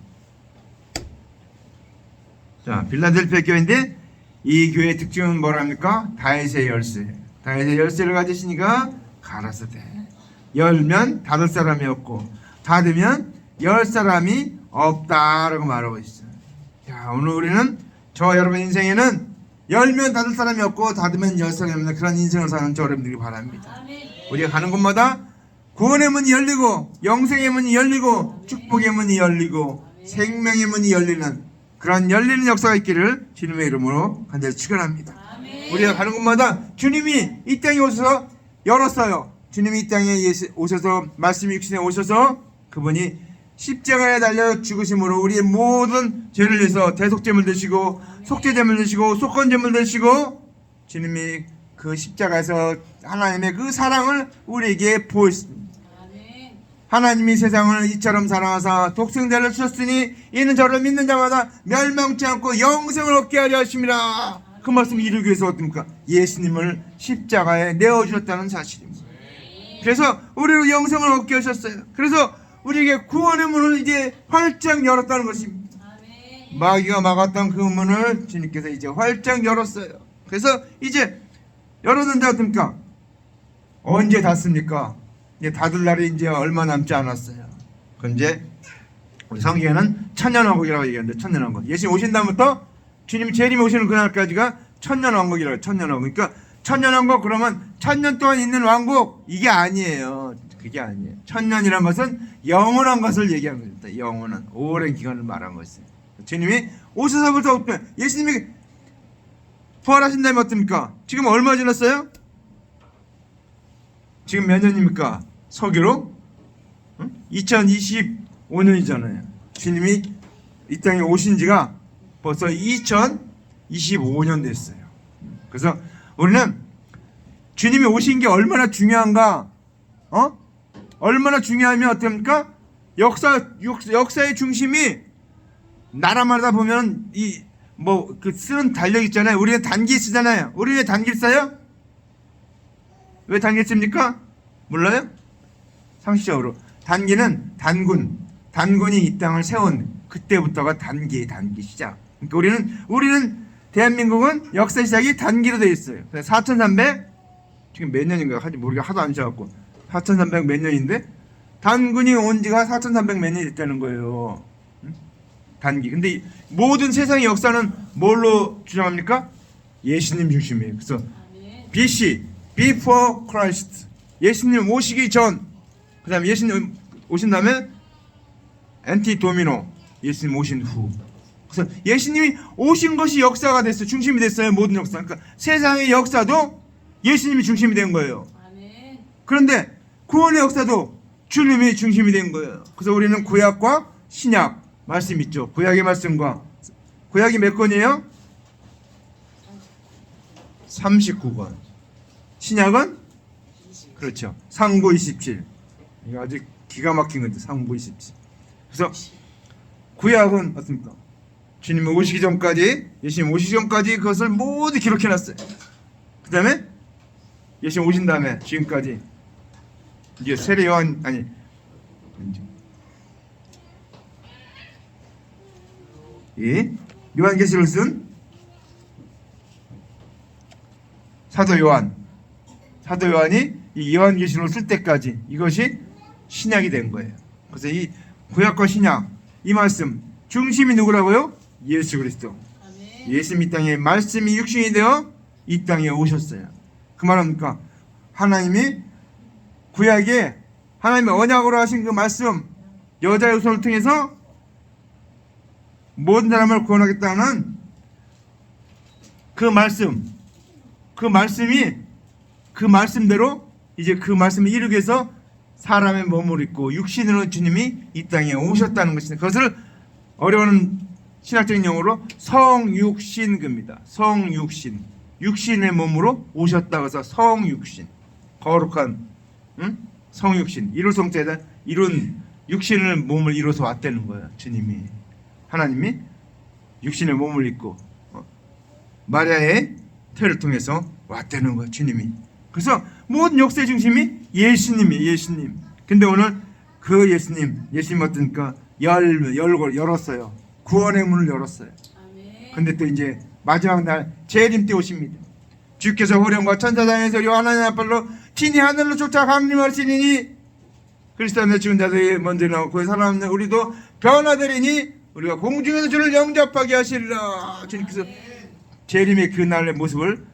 자, 빌라델피아 교회인데 이 교회의 특징은 뭐랍니까? 다윗의 열쇠를 가지시니까 가라사대 열면 닫을 사람이 없고 닫으면 열 사람이 없다라고 말하고 있어요. 자, 오늘 우리는 저 여러분 인생에는 열면 닫을 사람이 없고 닫으면 열 사람이 없는 그런 인생을 사는 저 여러분들이 바랍니다. 우리가 가는 곳마다 구원의 문이 열리고 영생의 문이 열리고 축복의 문이 열리고 생명의 문이 열리는 그런 열리는 역사가 있기를 주님의 이름으로 간절히 축원합니다. 우리가 가는 곳마다 주님이 이 땅에 오셔서 열었어요. 주님이 이 땅에 오셔서 말씀이 육신에 오셔서 그분이 십자가에 달려 죽으심으로 우리의 모든 죄를 위해서 대속죄물 되시고 속죄죄물 되시고 속건죄물 되시고 주님이 그 십자가에서 하나님의 그 사랑을 우리에게 보였습니다. 하나님이 세상을 이처럼 사랑하사 독생자를 주셨으니 이는 저를 믿는 자마다 멸망치 않고 영생을 얻게 하려 하심이라. 그 말씀을 이루기 위해서 어떻습니까? 예수님을 십자가에 내어주셨다는 사실입니다. 그래서 우리로 영생을 얻게 하셨어요. 그래서 우리에게 구원의 문을 이제 활짝 열었다는 것입니다. 마귀가 막았던 그 문을 주님께서 이제 활짝 열었어요. 그래서 이제 열었는데 어떻습니까? 언제 닫습니까? 이제 닫을 날이 이제 얼마 남지 않았어요. 그 이제 우리 성경에는 천년왕국이라고 얘기하는데 천년왕국. 예수님 오신 다음부터 주님이 재림이 오시는 그날까지가 천년왕국이라고 해요. 천년왕국. 그러니까 천년왕국 그러면 천년 동안 있는 왕국 이게 아니에요. 그게 아니에요. 천년이란 것은 영원한 것을 얘기하는 겁니다. 영원한 오랜 기간을 말한 것이에요. 주님이 오셔서부터 예수님이 부활하신 다음에 어떻습니까? 지금 얼마 지났어요? 지금 몇 년입니까? 서기로 2025년이잖아요. 주님이 이 땅에 오신 지가 벌써 2025년 됐어요. 그래서 우리는 주님이 오신 게 얼마나 중요한가? 얼마나 중요하면 어떻습니까? 역사의 중심이 나라마다 보면 그 쓰는 달력 있잖아요. 우리는 단기 쓰잖아요. 우리 왜 단기 써요? 왜 단기 씁니까? 몰라요? 상식적으로 단기는 단군이 이 땅을 세운 그때부터가 단기 시작. 그러니까 우리는 대한민국은 역사 시작이 단기로 되어 있어요. 4300 지금 몇 년인가 하지 모르게 하도 안 쉬어갖고 4300 몇 년인데 단군이 온 지가 4300 몇 년이 됐다는 거예요. 단기. 근데 모든 세상의 역사는 뭘로 주장합니까? 예수님 중심이에요. 그래서 BC, Before Christ. 예수님 오시기 전, 그 다음에 예수님 오신 다음에 엔티 도미노, 예수님 오신 후. 그래서 예수님이 오신 것이 역사가 됐어요. 중심이 됐어요. 모든 역사. 그러니까 세상의 역사도 예수님이 중심이 된 거예요. 아멘. 그런데 구원의 역사도 주님이 중심이 된 거예요. 그래서 우리는 구약과 신약 말씀 있죠. 구약의 말씀과, 구약이 몇 권이에요? 39권. 신약은 그렇죠. 상고 27. 이거 아주 기가 막힌 건데, 상고 27. 그래서 구약은 어떻습니까? 주님 오시기 전까지, 예수님 오시기 전까지 그것을 모두 기록해 놨어요. 그 다음에 예수님 오신 다음에 지금까지 이게 세례 요한, 아니 이 요한계시를 쓴 사도 요한이 이 요한계시를 쓸 때까지 이것이 신약이 된 거예요. 그래서 이 구약과 신약, 이 말씀 중심이 누구라고요? 예수 그리스도. 아멘. 예수님 이 땅에 말씀이 육신이 되어 이 땅에 오셨어요. 그 말합니까? 하나님이 구약에 하나님의 언약으로 하신 그 말씀, 여자의 손을 통해서 모든 사람을 구원하겠다는 그 말씀, 그 말씀이 그 말씀대로 이제 그 말씀을 이루기 위해서 사람의 몸을 입고 육신으로 주님이 이 땅에 오셨다는 것입니다. 그것을 어려운 신학적인 용어로 성육신급니다. 성육신, 육신의 몸으로 오셨다고 해서 성육신, 거룩한 성육신, 이룰 성자에다 이룬 육신을 몸을 이뤄서 왔다는 거예요. 주님이, 하나님이 육신의 몸을 입고 마리아의 태를 통해서 왔다는 거예요. 주님이. 그래서 모든 역사의 중심이 예수님이에요. 예수님. 근데 오늘 그 예수님 어떠니까 열었어요. 구원의 문을 열었어요. 아멘. 근데 또 이제 마지막 날 재림 때 오십니다. 주께서 호령과 천사장에서 하나님 앞으로 친히 하늘로 쫓아 강림하시니 그리스도 안에 죽은 자들이 먼저 나오고 살아남는 우리도 변화되리니 우리가 공중에서 주를 영접하게 하시리라. 주님께서 재림의 그 날의 모습을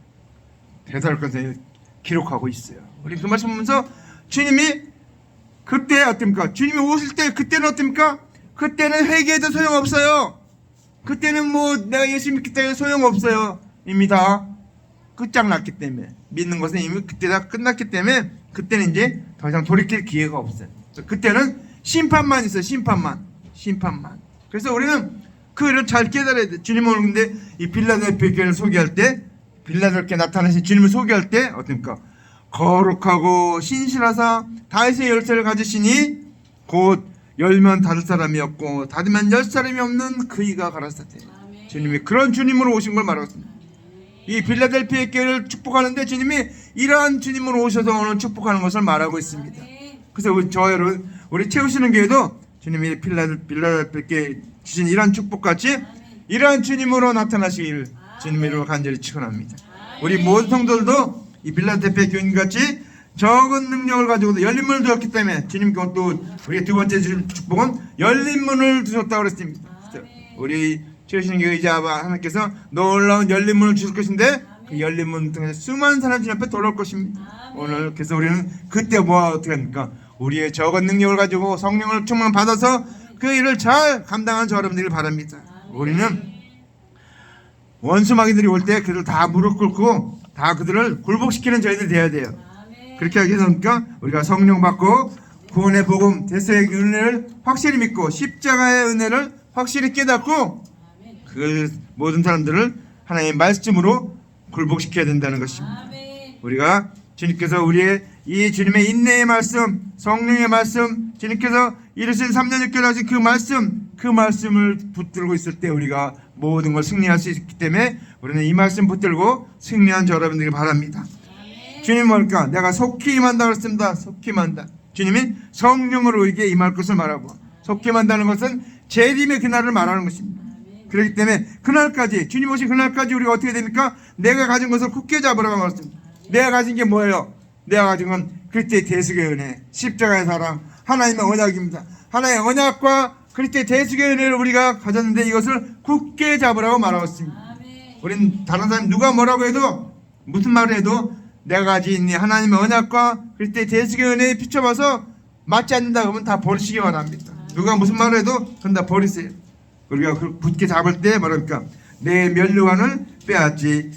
대사로컨서 기록하고 있어요. 우리 그 말씀 보면서 주님이 그때 어떻습니까? 주님이 오실 때 그때는 어떻습니까? 그때는 회개해도 소용없어요. 그때는 뭐 내가 예수 믿기 때문에 소용없어요. 이미 다 끝장났기 때문에, 믿는 것은 이미 그때 다 끝났기 때문에 그때는 이제 더 이상 돌이킬 기회가 없어요. 그때는 심판만 있어요. 심판만. 그래서 우리는 그를 잘 깨달아야 돼. 주님 오늘 근데 이 빌라델피아 교회를 소개할 때, 빌라델피아에 나타나신 주님을 소개할 때 어떻습니까? 거룩하고 신실하사 다윗의 열쇠를 가지시니 곧 열면 닫을 사람이었고 닫으면 열 사람이 없는 그이가 가라사대. 주님이 그런 주님으로 오신 걸 말하고 있습니다. 이 빌라델피아 교회를 축복하는데 주님이 이러한 주님으로 오셔서 오늘 축복하는 것을 말하고 있습니다. 그래서 여러분, 우리 채우시는 교회도 주님이 빌라델피아 교회에 주신 이러한 축복같이 이러한 주님으로 나타나시길 주님으로 간절히 축원합니다. 우리 모든 성도들도 이 빌라델피아 교인같이 적은 능력을 가지고도 열린 문을 두었기 때문에 주님께서 또 우리의 두 번째 축복은 열린 문을 두셨다고 그랬습니다. 우리 최신 교회이자 하나님께서 놀라운 열린 문을 주실 것인데 그 열린 문 통해서 수많은 사람 주님 앞에 돌아올 것입니다. 오늘 그래서 우리는 그때 어떻게 합니까? 우리의 적은 능력을 가지고 성령을 충만 받아서 그 일을 잘 감당하는 저 여러분들이 바랍니다. 우리는 원수 마귀들이 올 때 그들 다 무릎 꿇고 다 그들을 굴복시키는 저희들이 돼야 돼요. 그렇게 하기 위해서니까 우리가 성령 받고 구원의 복음, 대세의 은혜를 확실히 믿고 십자가의 은혜를 확실히 깨닫고 그 모든 사람들을 하나님의 말씀으로 굴복시켜야 된다는 것입니다. 우리가 주님께서 우리의 이 주님의 인내의 말씀, 성령의 말씀, 주님께서 이르신 3년 6개월 하신 그 말씀을 붙들고 있을 때 우리가 모든 걸 승리할 수 있기 때문에 우리는 이 말씀 붙들고 승리한 저 여러분들이 바랍니다. 주님 뭘까? 내가 속히 임한다 그랬습니다. 속히 임한다. 주님이 성령으로 우리에게 임할 것을 말하고 속히 임한다는 것은 재림의 그날을 말하는 것입니다. 그렇기 때문에 그날까지, 주님 오신 그날까지 우리가 어떻게 됩니까? 내가 가진 것을 굳게 잡으라고 말했습니다. 내가 가진 게 뭐예요? 내가 가진 건 그리스도의 대속의 은혜, 십자가의 사랑, 하나님의 언약입니다. 하나님의 언약과 그리스도의 대속의 은혜를 우리가 가졌는데 이것을 굳게 잡으라고 말하고 있습니다. 우리는 다른 사람 누가 뭐라고 해도 무슨 말을 해도 내가 가진 이 하나님의 언약과 그리스도의 대속의 은혜에 비춰봐서 맞지 않는다 그러면 다 버리시기 바랍니다. 누가 무슨 말을 해도 그건 다 버리세요. 우리가 굳게 잡을 때 뭐랍니까? 내 면류관을 빼앗지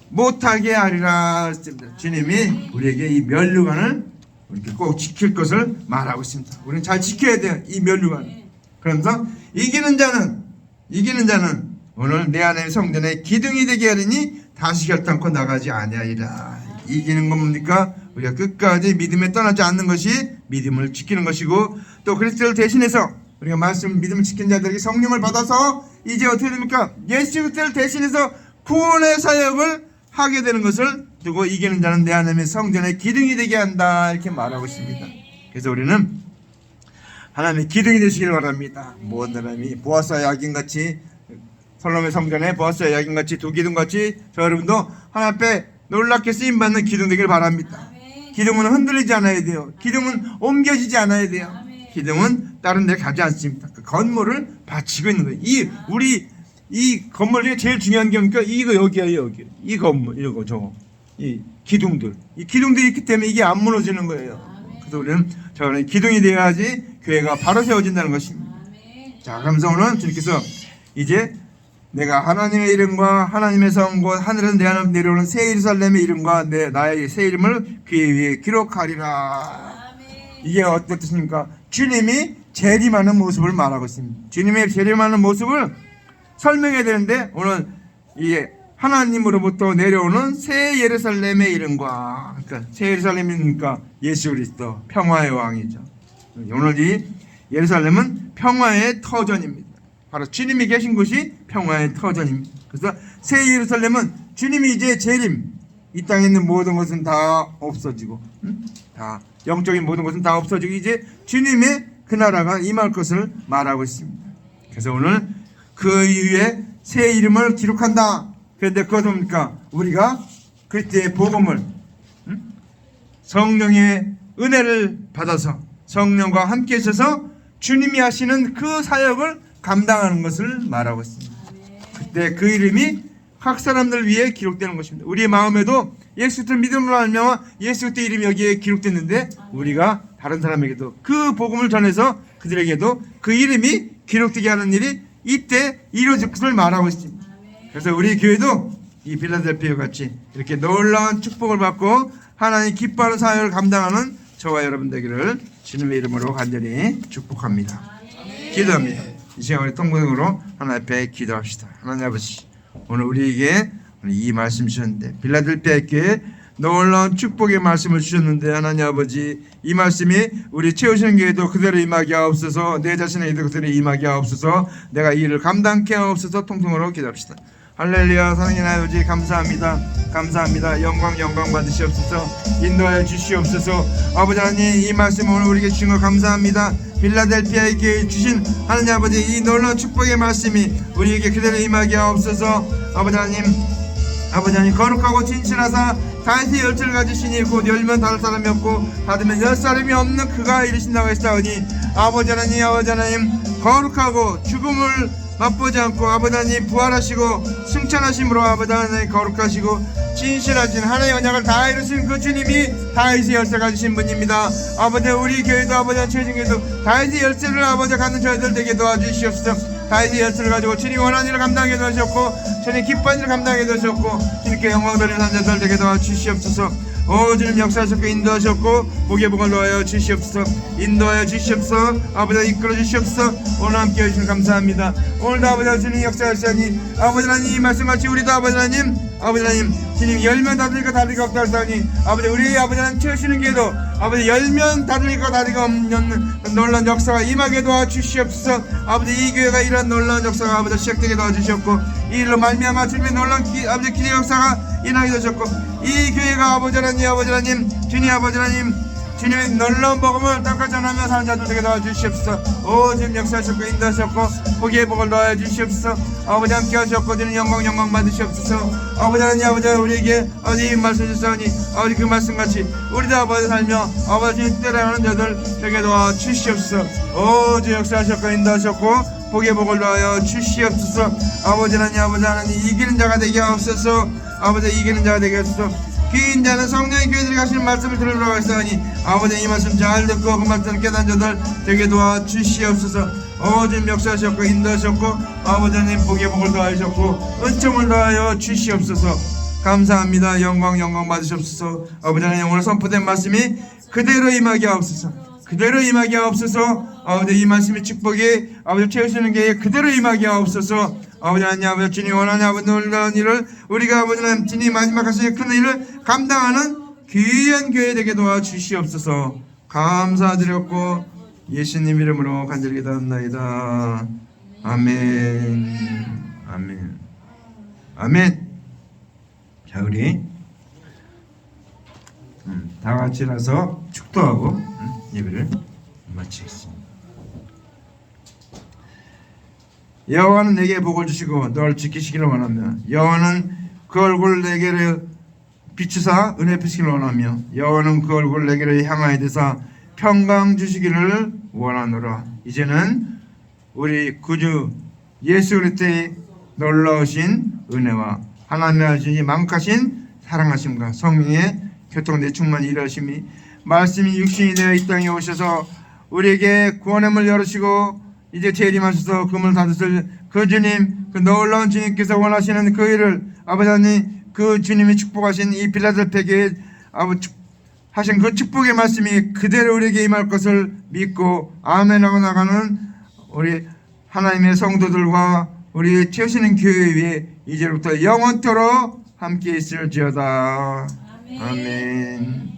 못하게 하리라 했습니다. 주님이 우리에게 이 면류관을 이렇게 꼭 지킬 것을 말하고 있습니다. 우리는 잘 지켜야 돼요. 이 면류관. 그러면서 이기는 자는 오늘 내 안에 성전에 기둥이 되게 하리니 다시 결단코 나가지 아니하리라. 이기는 건 뭡니까? 우리가 끝까지 믿음에 떠나지 않는 것이 믿음을 지키는 것이고, 또 그리스도를 대신해서 우리가 말씀 믿음을 지킨 자들에게 성령을 받아서 이제 어떻게 됩니까? 예수 그리스도를 대신해서 구원의 사역을 하게 되는 것을 두고 이기는 자는 내 안에 성전의 기둥이 되게 한다 이렇게 말하고 있습니다. 그래서 우리는 하나님의 기둥이 되시길 바랍니다. 모든 사람이 보아스와 야긴같이 솔로몬의 성전에 보아스와 야긴같이 두 기둥같이 저 여러분도 하나님 앞에 놀랍게 쓰임받는 기둥 되길 바랍니다. 기둥은 흔들리지 않아야 돼요. 기둥은 옮겨지지 않아야 돼요. 기둥은 다른 데 가지 않습니다. 그 건물을 받치고 있는 거예요. 이 건물 중에 제일 중요한 게 뭡니까? 이거 여기에요, 여기. 이 건물, 이거 저거. 이 기둥들. 이 기둥들이 있기 때문에 이게 안 무너지는 거예요. 그래서 우리는 저는 기둥이 되어야지 교회가 바로 세워진다는 것입니다. 자, 그러면서 오늘 주님께서 이제 내가 하나님의 이름과 하나님의 성과 하늘에서 내 안으로 내려오는 새 예루살렘의 이름과 나의 새 이름을 그 위에 기록하리라. 이게 어떤 뜻입니까? 주님이 재림하는 모습을 말하고 있습니다. 주님의 재림하는 모습을 설명해야 되는데 오늘 이게 하나님으로부터 내려오는 새 예루살렘의 이름과, 그러니까 새 예루살렘이니까 예수 그리스도 평화의 왕이죠. 오늘 이 예루살렘은 평화의 터전입니다. 바로 주님이 계신 곳이 평화의 터전입니다. 그래서 새 예루살렘은 주님이 이제 재림, 이 땅에 있는 모든 것은 다 없어지고, 다 영적인 모든 것은 다 없어지고 이제 주님의 그 나라가 임할 것을 말하고 있습니다. 그래서 오늘 그 위에 새 이름을 기록한다. 그런데 그것은 뭡니까? 우리가 그리스도의 복음을, 성령의 은혜를 받아서 성령과 함께 있어서 주님이 하시는 그 사역을 감당하는 것을 말하고 있습니다. 그때 그 이름이 각 사람들 위해 기록되는 것입니다. 우리의 마음에도 예수 그리스도 믿음으로 알면 예수 그리스도 이름이 여기에 기록됐는데 우리가 다른 사람에게도 그 복음을 전해서 그들에게도 그 이름이 기록되게 하는 일이 이때 이루어질 것을 말하고 있습니다. 그래서 우리 교회도 이 빌라델피아 같이 이렇게 놀라운 축복을 받고 하나님 기뻐하는 사역을 감당하는 저와 여러분 되기를 주님의 이름으로 간절히 축복합니다. 기도합니다. 이 시간 우리 통곡으로 하나님 앞에 기도합시다. 하나님 아버지, 오늘 우리에게 이 말씀 주셨는데 빌라델피아 교회에 놀라운 축복의 말씀을 주셨는데 하나님 아버지, 이 말씀이 우리 채우시는 교회도 그대로 임하게 하옵소서, 내 자신에게도 그대로 임하게 하옵소서, 내가 이 일을 감당케 하옵소서. 통성으로 기도합시다. 할렐루야. 사랑의 아버지 감사합니다. 감사합니다. 영광 받으시옵소서. 인도하여 주시옵소서. 아버지 하나님, 이 말씀 오늘 우리에게 주신 것 감사합니다. 빌라델피아에 교회에 주신 하나님 아버지 이 놀라운 축복의 말씀이 우리에게 그대로 임하게 하옵소서. 아버지 하나님 거룩하고 진실하사 다윗의 열쇠를 가지시니 곧 열면 닫을 사람이 없고 닫으면 열 사람이 없는 그가 이르신다고 했사오니 아버지 하나님 거룩하고 죽음을 맛보지 않고 아버지 하나님 부활하시고 승천하심으로 아버지 하나님 거룩하시고 진실하신 하나님의 언약을 다 이루신 그 주님이 다윗의 열쇠 가지신 분입니다. 아버지 우리 교회도 아버지 최중교회도 다윗의 열쇠를 아버지 갖는 저희들 되게 도와주시옵소서. 다윗의 열쇠를 가지고 주님 원하는 일을 감당하게 도와주셨고 주님 기뻐하는 일을 감당하게 도와주셨고 주님께 영광 돌리는 산자들 되게 도와주시옵소서. 오 주님 역사하셨고 인도하셨고 복의 복을 놓아여 주시옵소서. 인도하여 주시옵소서. 아버지 이끌어 주시옵소서. 오늘 함께 해주시면 감사합니다. 오늘도 아버지 주님 역사하시니 아버지 하나님 이 말씀같이 우리도 아버지 하나님 주님 열면 닫으니까 다리가 없다 하시니 아버지 우리 아버지 하나님 채우시는 게도 아버지 열면 닫으니까 다리가 없는 놀라운 역사가 임하게 도와주시옵소서. 아버지 이 교회가 이런 놀라운 역사가 아버지 시작되게 도와주셨고 이 일로 말미암아 주님의 놀라운 아버지 기대 역사가 일어나게 되셨고 이 교회가 아버지 하나님 주님 아버지 하나님 주님의 놀라운 복음을 땅까지 전하며 사는 자들 되게 도와주시옵소서. 오 주님 역사하셨고 인도하셨고 복의 복을 놓아 주시옵소서. 아버지 함께 하셨고 주님 영광 받으시옵소서. 아버지 하나님 우리에게 어디 말씀 주시오니 아버지 그 말씀같이 우리도 아버지 살며 아버지 주님 따라가는 자들 되게 도와주시옵소서. 오 주님 역사하셨고 인도하셨고 복의 복을 놓아 주시옵소서. 아버지 하나님 이기는 자가 되게 하옵소서. 아버지 이기는 자가 되게 하옵소서. 귀인 자는 성령의 교회 들어가시는 말씀을 들으러 가시다니 아버지 이 말씀 잘 듣고 그 말씀을 깨닫는 자들 되게 도와 주시옵소서. 주님 역사하셨고 인도하셨고 아버지 하나님 복의 복을 더하셨고 은총을 더하여 주시옵소서. 감사합니다. 영광 받으시옵소서. 아버지 하나님 오늘 선포된 말씀이 그대로 임하게 하옵소서. 그대로 임하게 하옵소서. 아버지 이 말씀의 축복이 아버지 채우시는 게 그대로 임하게 하옵소서. 아버지 하나님 아버지 주님 원하는 아버지 놀라운 일을 우리가 아버지 하나님 주님 마지막 하시의 큰 일을 감당하는 귀한 교회 되게 도와주시옵소서. 감사드렸고 예수님 이름으로 간절히 기도합나이다. 아멘. 아멘. 아멘. 자 우리 다 같이 나서 축도하고 예배를 마치겠습니다. 여호와는 내게 복을 주시고 널 지키시기를 원하며 여호와는 그 얼굴 내게를 비추사 은혜 베푸시기를 원하며 여호와는 그 얼굴 내게를 향하여 드사 평강 주시기를 원하노라. 이제는 우리 구주 예수 그리스도의 놀라우신 은혜와 하나님의 아버지의 만각하신 사랑하심과 성령의 교통대 충만히 일하심이 말씀이 육신이 되어 이 땅에 오셔서 우리에게 구원의 문을 열으시고 이제 재림하셔서 금을 닫으실 그 주님, 그 놀라운 주님께서 원하시는 그 일을 아버지 하나님 그 주님이 축복하신 이 빌라델피아 교회 아버지 하신 그 축복의 말씀이 그대로 우리에게 임할 것을 믿고 아멘하고 나가는 우리 하나님의 성도들과 우리 채우시는 교회 위에 이제부터 영원토록 함께 있을지어다. 아멘.